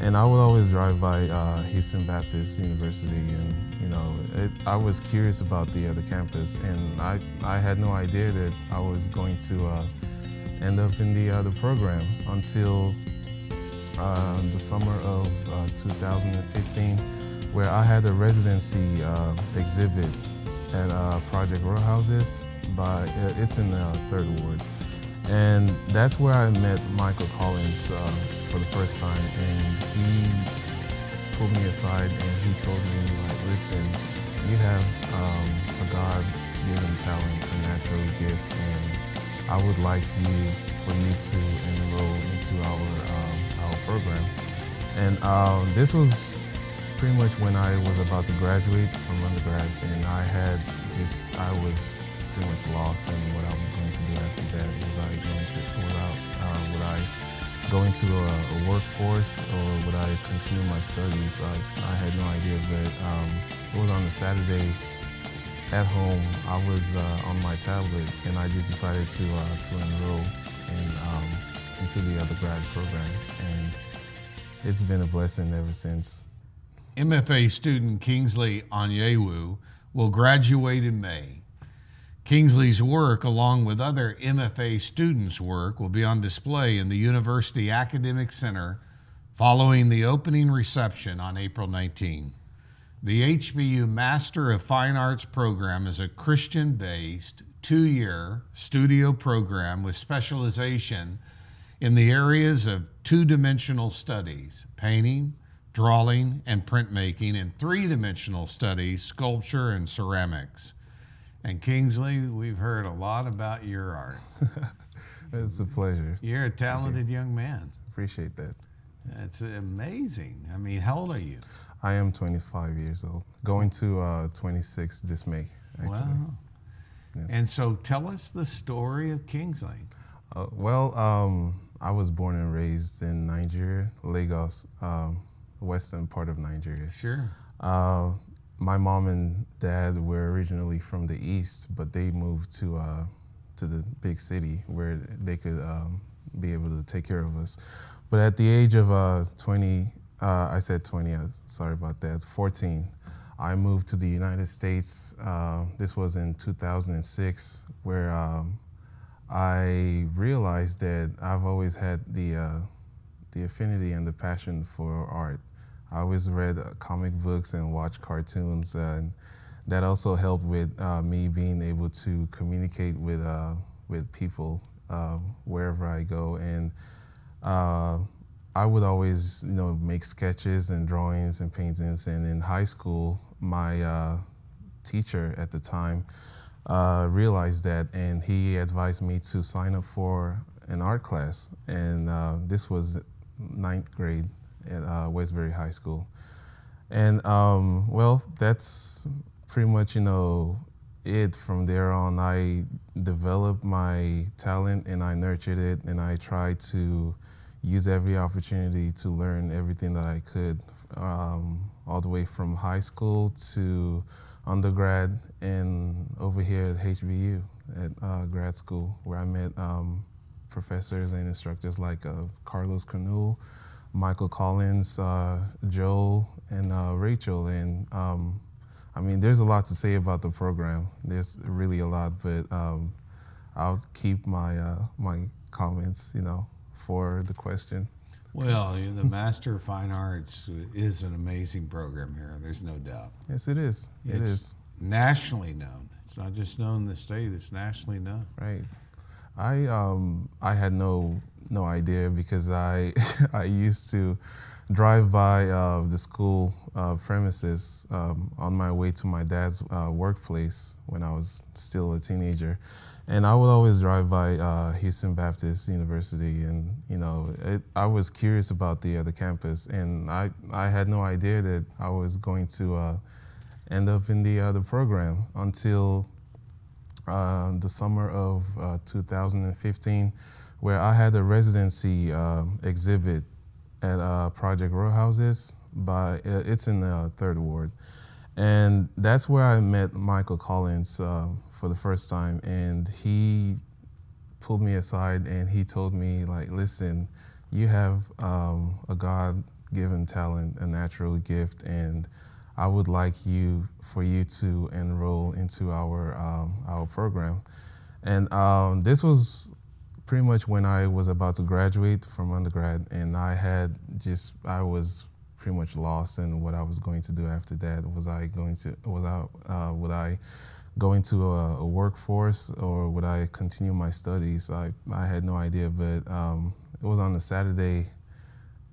And I would always drive by Houston Baptist University, and I was curious about the campus, and I had no idea that I was going to end up in the program until the summer of 2015, where I had a residency exhibit at Project Row Houses. It's in the Third Ward, and that's where I met Michael Collins for the first time, and he pulled me aside and he told me, like, listen, you have a God-given talent, a natural gift, and I would like for you to enroll into our program. And this was pretty much when I was about to graduate from undergrad, and I was pretty much lost in what I was going to do after that. Would I go into a workforce, or would I continue my studies? I had no idea, but it was on a Saturday at home. I was on my tablet, and I just decided to enroll into the undergrad program, and it's been a blessing ever since. MFA student Kingsley Onyeiwu will graduate in May. Kingsley's work, along with other MFA students' work, will be on display in the University Academic Center following the opening reception on April 19. The HBU Master of Fine Arts program is a Christian-based, 2-year studio program with specialization in the areas of two-dimensional studies, painting, drawing, and printmaking, and three-dimensional studies, sculpture and ceramics. And Kingsley, we've heard a lot about your art. It's a pleasure. You're a talented young man. Appreciate that. That's amazing. I mean, how old are you? I am 25 years old, going to 26 this May, actually. Wow. Yeah. And so tell us the story of Kingsley. I was born and raised in Nigeria, Lagos, western part of Nigeria. Sure. My mom and dad were originally from the east, but they moved to the big city where they could be able to take care of us. But at the age of 20, I said 20, sorry about that, 14, I moved to the United States. This was in 2006, where I realized that I've always had the affinity and the passion for art. I always read comic books and watched cartoons, and that also helped with me being able to communicate with people wherever I go. And I would always, make sketches and drawings and paintings. And in high school, my teacher at the time realized that, and he advised me to sign up for an art class. And this was 9th grade at Westbury High School. And that's pretty much, it. From there on, I developed my talent and I nurtured it, and I tried to use every opportunity to learn everything that I could, all the way from high school to undergrad and over here at HBU at grad school, where I met professors and instructors like Carlos Canul, Michael Collins, Joel, and Rachel. And there's a lot to say about the program. There's really a lot, but I'll keep my my comments, for the question. Well, the Master of Fine Arts is an amazing program here. There's no doubt. Yes, it is. It is nationally known. It's not just known in the state; it's nationally known. Right. I had no idea, because I I used to drive by the school premises on my way to my dad's workplace when I was still a teenager, and I would always drive by Houston Baptist University, and I was curious about the campus, and I had no idea that I was going to end up in the program until the summer of 2015, where I had a residency exhibit at Project Row Houses. It's in the Third Ward, and that's where I met Michael Collins for the first time. And he pulled me aside and he told me, like, listen, you have a God God-given talent, a natural gift, and I would like for you to enroll into our program. And this was pretty much when I was about to graduate from undergrad, and I was pretty much lost in what I was going to do after that. Would I go into a workforce, or would I continue my studies? I had no idea, but it was on a Saturday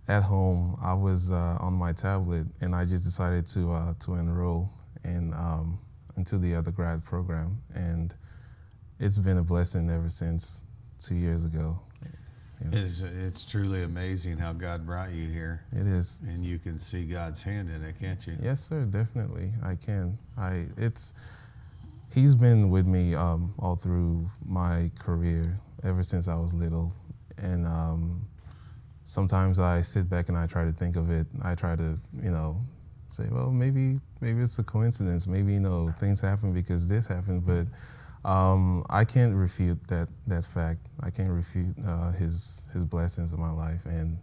at home. I was on my tablet, and I just decided to enroll into the undergrad program, and it's been a blessing ever since 2 years ago. Yeah. It's truly amazing how God brought you here. It is, and you can see God's hand in it, can't you? Yes, sir. Definitely, I can. He's been with me all through my career ever since I was little, and sometimes I sit back and I try to think of it. I try to, say, well, maybe it's a coincidence. Maybe things happen because this happened, but I can't refute that fact. I can't refute his blessings in my life, and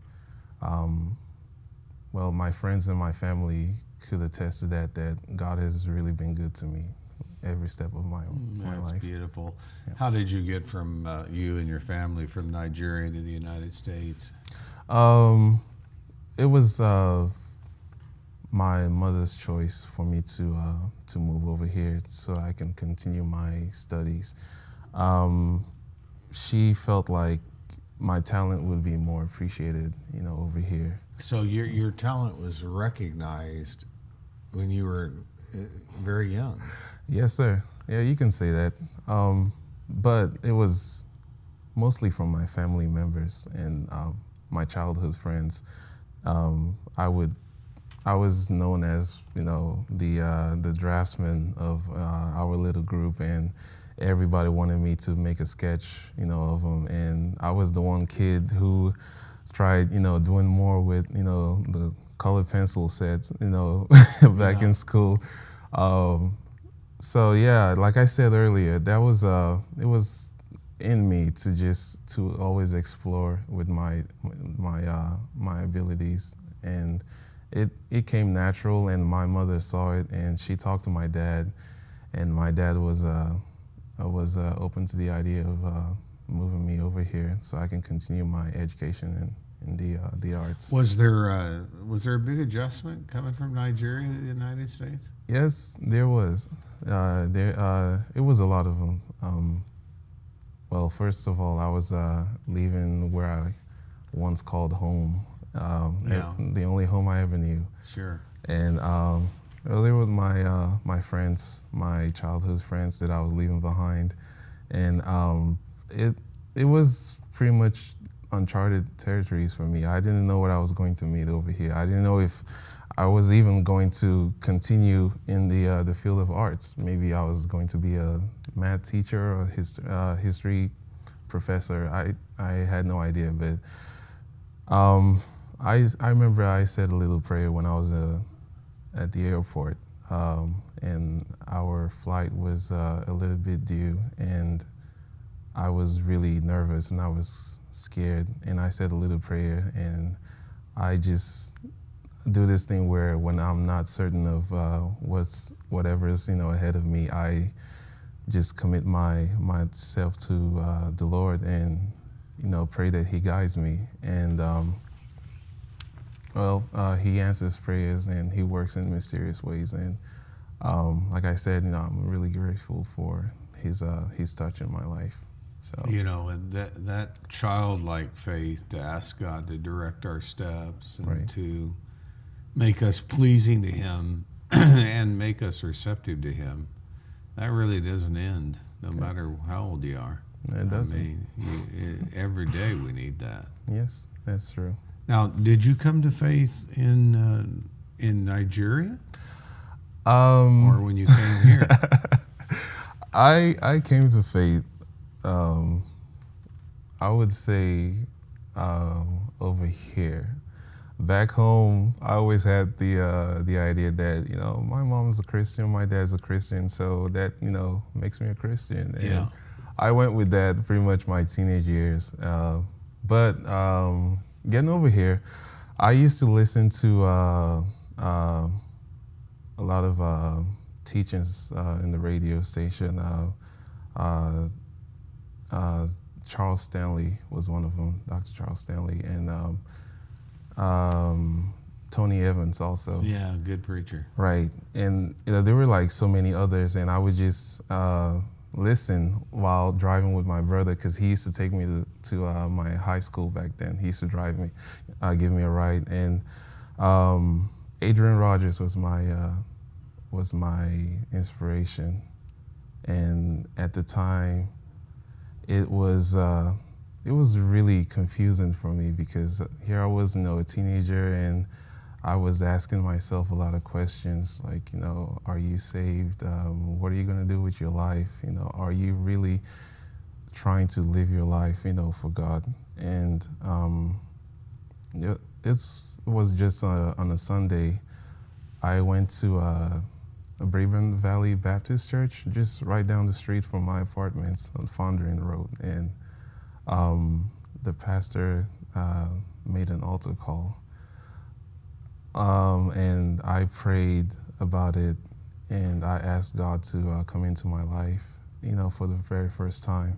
well, my friends and my family could attest to that God has really been good to me every step of my life. That's beautiful. Yeah. How did you get from you and your family from Nigeria to the United States? It was my mother's choice for me to move over here so I can continue my studies. She felt like my talent would be more appreciated, over here. So your talent was recognized when you were very young. Yes, sir. Yeah, you can say that. But it was mostly from my family members and my childhood friends. I was known as, the draftsman of our little group, and everybody wanted me to make a sketch, of them. And I was the one kid who tried, doing more with, the colored pencil sets, back in school. So yeah, like I said earlier, that was it was in me to always explore with my abilities, and it came natural. And my mother saw it, and she talked to my dad, and my dad was open to the idea of moving me over here so I can continue my education in the arts. Was there a big adjustment coming from Nigeria to the United States? Yes, there was. It was a lot of them. Well, first of all, I was leaving where I once called home, the only home I ever knew. Sure. And there was my friends, my childhood friends that I was leaving behind, and it was pretty much uncharted territories for me. I didn't know what I was going to meet over here. I didn't know if I was even going to continue in the field of arts. Maybe I was going to be a math teacher or history professor. I had no idea, but I remember I said a little prayer when I was at the airport, and our flight was a little bit due, and I was really nervous and I was scared, and I said a little prayer, and I just do this thing where when I'm not certain of whatever's ahead of me, I just commit myself to the Lord and pray that He guides me. And He answers prayers and He works in mysterious ways. And like I said, I'm really grateful for His touch in my life. So and that childlike faith to ask God to direct our steps and Right. to make us pleasing to Him and make us receptive to Him, that really doesn't end, no matter how old you are. It doesn't. I mean, every day we need that. Yes, that's true. Now, did you come to faith in Nigeria, or when you came here? I came to faith. I would say over here. Back home, I always had the idea that my mom's a Christian, my dad's a Christian, so that makes me a Christian. And Yeah. I went with that pretty much my teenage years. But getting over here, I used to listen to a lot of teachings in the radio station. Charles Stanley was one of them, Dr. Charles Stanley, and Tony Evans also. Yeah, good preacher. Right, and there were like so many others, and I would just listen while driving with my brother because he used to take me to my high school back then. He used to drive me, give me a ride, and Adrian Rogers was my inspiration, and at the time, it was really confusing for me because here I was, a teenager, and I was asking myself a lot of questions like, are you saved? What are you going to do with your life? Are you really trying to live your life, for God? And it was just on a Sunday, I went to a Braven Valley Baptist Church, just right down the street from my apartments on Fondren Road. And the pastor made an altar call. And I prayed about it, and I asked God to come into my life, for the very first time.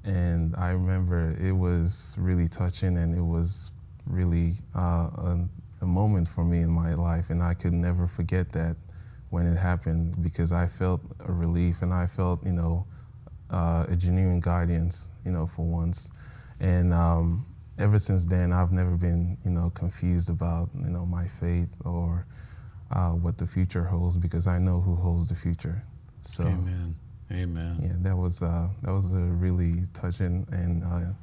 And I remember it was really touching, and it was really a moment for me in my life, and I could never forget that when it happened, because I felt a relief, and I felt, a genuine guidance, for once. And ever since then, I've never been, confused about, my faith or what the future holds, because I know who holds the future. So, Amen. Amen. Yeah, that was a really touching and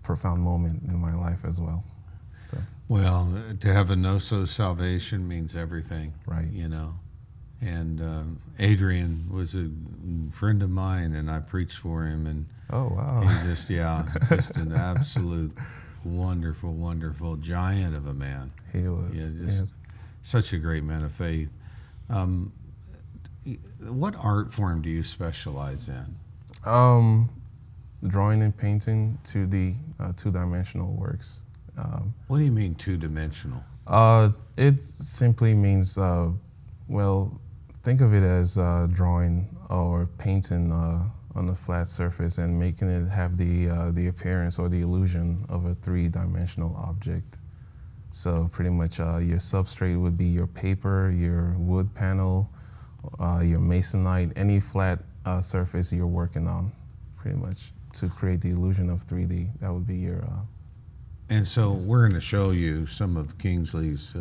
profound moment in my life as well. So. Well, to have a no-so salvation means everything, Right. And Adrian was a friend of mine, and I preached for him, and Oh, wow. he just an absolute wonderful, wonderful giant of a man. He was. Yeah, such a great man of faith. What art form do you specialize in? Drawing and painting to the two-dimensional works. What do you mean two-dimensional? It simply means, think of it as drawing or painting on a flat surface and making it have the appearance or the illusion of a three-dimensional object. So pretty much your substrate would be your paper, your wood panel, your masonite, any flat surface you're working on, pretty much, to create the illusion of 3D. That would be your... And so we're going to show you some of Kingsley's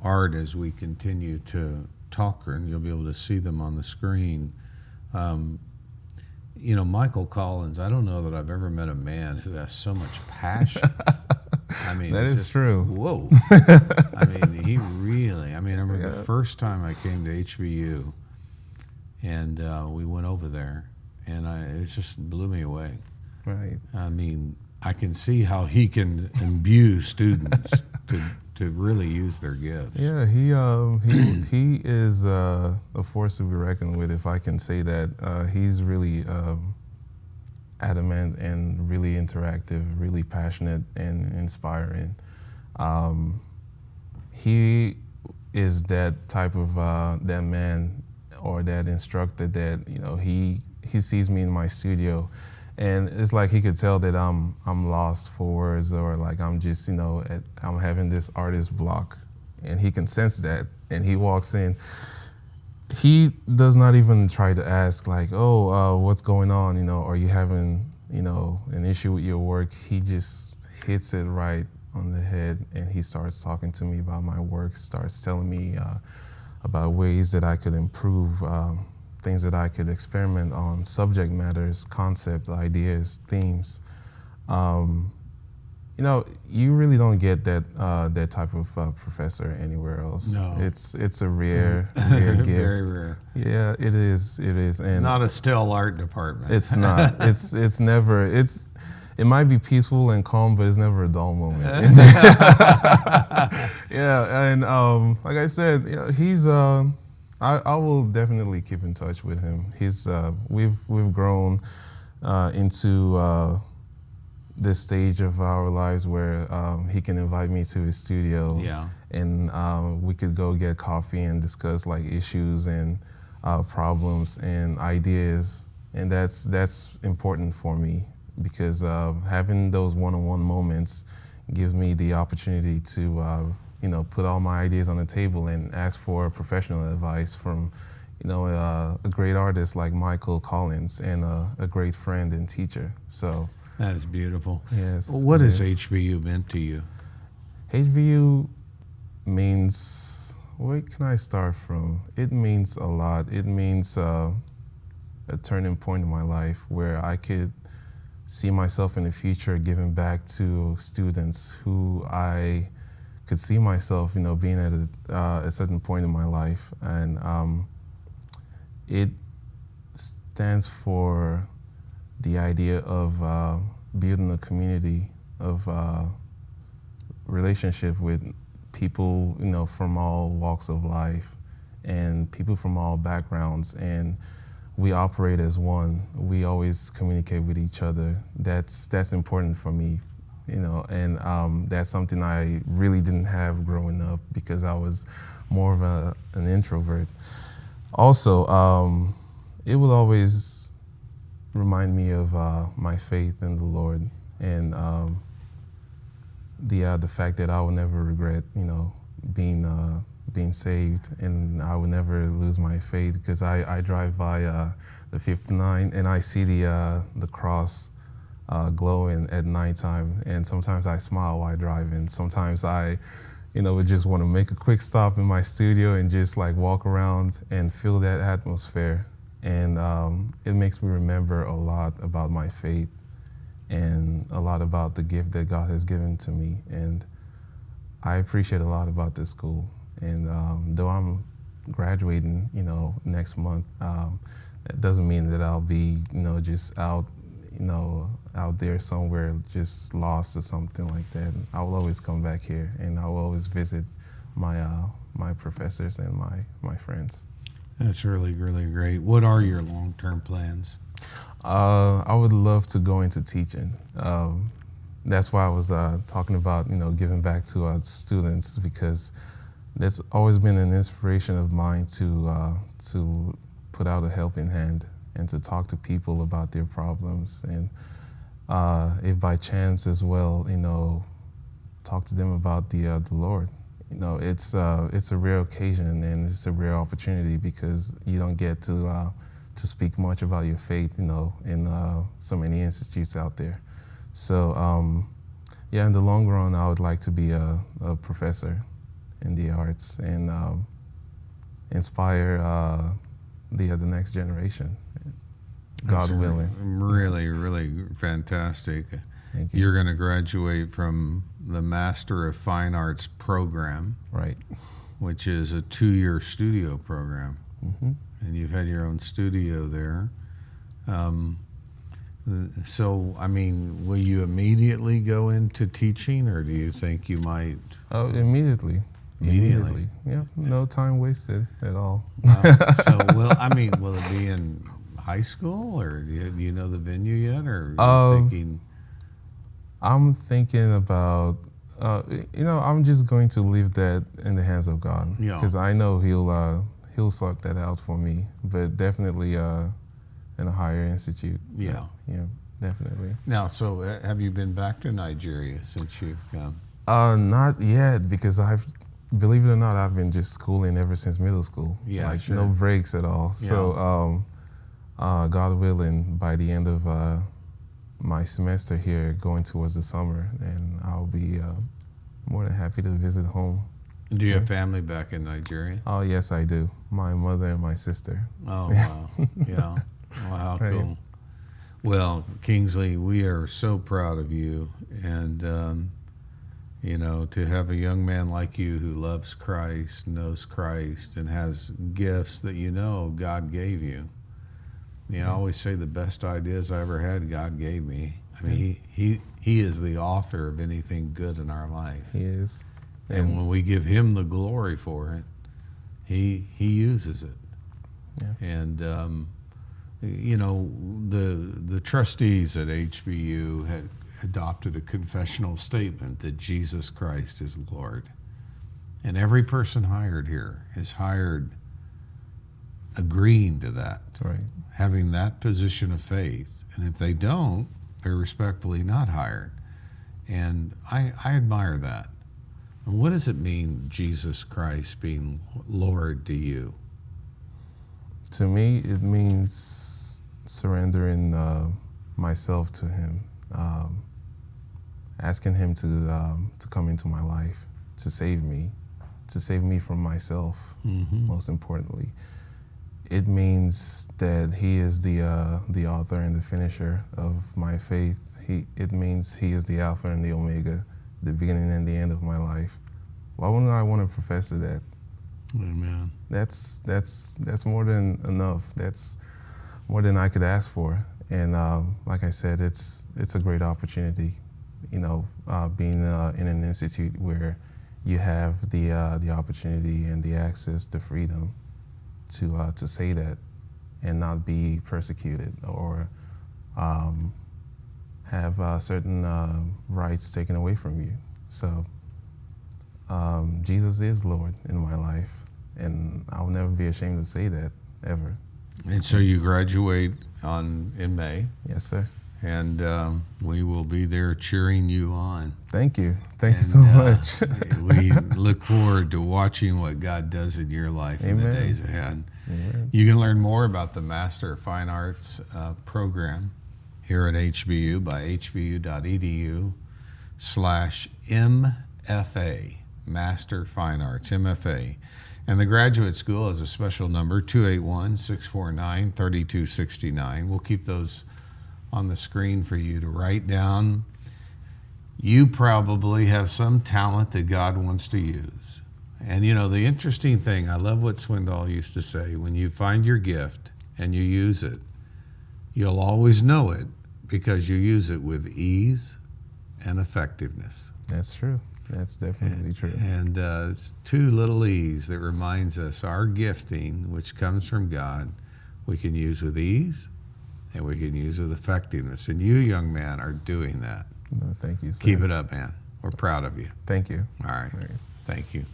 art as we continue to talk, and you'll be able to see them on the screen. Michael Collins, I don't know that I've ever met a man who has so much passion. I mean, that is true. Whoa. I mean, he really, I remember the first time I came to HBU, and we went over there, and it just blew me away. Right. I mean, I can see how he can imbue students to really use their gifts. Yeah, he is a force to be reckoned with, if I can say that. He's really adamant and really interactive, really passionate and inspiring. He is that type of that man or that instructor that he sees me in my studio, and it's like he could tell that I'm lost for words, or like I'm just I'm having this artist block, and he can sense that, and he walks in. He does not even try to ask like, what's going on? Are you having an issue with your work? He just hits it right on the head, and he starts talking to me about my work, starts telling me about ways that I could improve, things that I could experiment on, subject matters, concept, ideas, themes. You really don't get that type of professor anywhere else. No. It's a rare gift. Very rare. Yeah, it is, and not a still art department. It's not. It's never. It might be peaceful and calm, but it's never a dull moment. Yeah, and like I said, he's. I will definitely keep in touch with him. We've grown into this stage of our lives where he can invite me to his studio, Yeah. and we could go get coffee and discuss like issues and problems and ideas, and that's important for me because having those one-on-one moments gives me the opportunity to put all my ideas on the table and ask for professional advice from a great artist like Michael Collins and a great friend and teacher. So That is beautiful. yes. What has yes. HBU meant to you? HBU means, where can I start from? It means a lot. It means a turning point in my life where I could see myself in the future giving back to students who I could see myself, being at a certain point in my life. And it stands for the idea of building a community of relationship with people, from all walks of life and people from all backgrounds. And we operate as one. We always communicate with each other. That's important for me, and that's something I really didn't have growing up because I was more of an introvert. Also, it will always remind me of my faith in the Lord and the fact that I will never regret, being saved, and I will never lose my faith because I drive by the 59 and I see the cross glowing at nighttime, and sometimes I smile while driving. Sometimes I would just want to make a quick stop in my studio and just like walk around and feel that atmosphere. And it makes me remember a lot about my faith and a lot about the gift that God has given to me. And I appreciate a lot about this school. And though I'm graduating, next month, that doesn't mean that I'll be, just out there somewhere just lost or something like that. I will always come back here, and I will always visit my professors and my friends. That's really, really great. What are your long-term plans? I would love to go into teaching. That's why I was talking about giving back to our students, because that's always been an inspiration of mine to put out a helping hand and to talk to people about their problems, and if by chance as well, talk to them about the Lord. It's a rare occasion and it's a rare opportunity because you don't get to speak much about your faith, in so many institutes out there. So in the long run, I would like to be a professor in the arts and inspire the next generation, God willing. Really, really fantastic. Thank you. You're going to graduate from the Master of Fine Arts program, Right. which is a 2-year studio program. Mm-hmm. And you've had your own studio there. So, will you immediately go into teaching, or do you think you might? Oh, immediately. Immediately. Yeah, no time wasted at all. So, will it be in high school, or do you know the venue yet, or are you thinking? I'm thinking about, I'm just going to leave that in the hands of God, Yeah. because I know He'll sort that out for me. But definitely in a higher institute. Yeah. Yeah, definitely. Now, so have you been back to Nigeria since you've come? Not yet, because believe it or not, I've been just schooling ever since middle school. Yeah, like sure. no breaks at all. Yeah. So, God willing, by the end of my semester here, going towards the summer, and I'll be more than happy to visit home. Do you have family back in Nigeria? Oh yes, I do. My mother and my sister. Oh, wow. Yeah. Wow, Right. cool. Well, Kingsley, we are so proud of you. And, to have a young man like you who loves Christ, knows Christ, and has gifts that God gave you. I always say the best ideas I ever had, God gave me. He is the author of anything good in our life. He is. And when we give him the glory for it, he uses it. Yeah. And the trustees at HBU adopted a confessional statement that Jesus Christ is Lord. And every person hired here is hired agreeing to that, Right. having that position of faith. And if they don't, they're respectfully not hired. And I admire that. And what does it mean, Jesus Christ being Lord to you? To me, it means surrendering myself to Him, asking Him to come into my life, to save me from myself. Most importantly, it means that He is the author and the finisher of my faith. It means He is the Alpha and the Omega, the beginning and the end of my life. Why wouldn't I want to profess to that? Amen. That's more than enough. That's more than I could ask for. And like I said, it's a great opportunity, being in an institute where you have the opportunity and the access to freedom to say that and not be persecuted or have certain rights taken away from you. So Jesus is Lord in my life, and I'll never be ashamed to say that, ever. And so you graduate in May. Yes, sir. And we will be there cheering you on. Thank you. Thank you so much. We look forward to watching what God does in your life in the days ahead. Amen. You can learn more about the Master of Fine Arts program here at HBU by HBU.edu/MFA, Master Fine Arts, MFA. And the graduate school has a special number, 281-649-3269. We'll keep those on the screen for you to write down. You probably have some talent that God wants to use. And the interesting thing, I love what Swindoll used to say, when you find your gift and you use it, you'll always know it because you use it with ease and effectiveness. That's true. That's definitely true. And it's two little E's that reminds us our gifting, which comes from God, we can use with ease and we can use with effectiveness. And you, young man, are doing that. No, thank you, sir. Keep it up, man. We're proud of you. Thank you. All right. Thank you.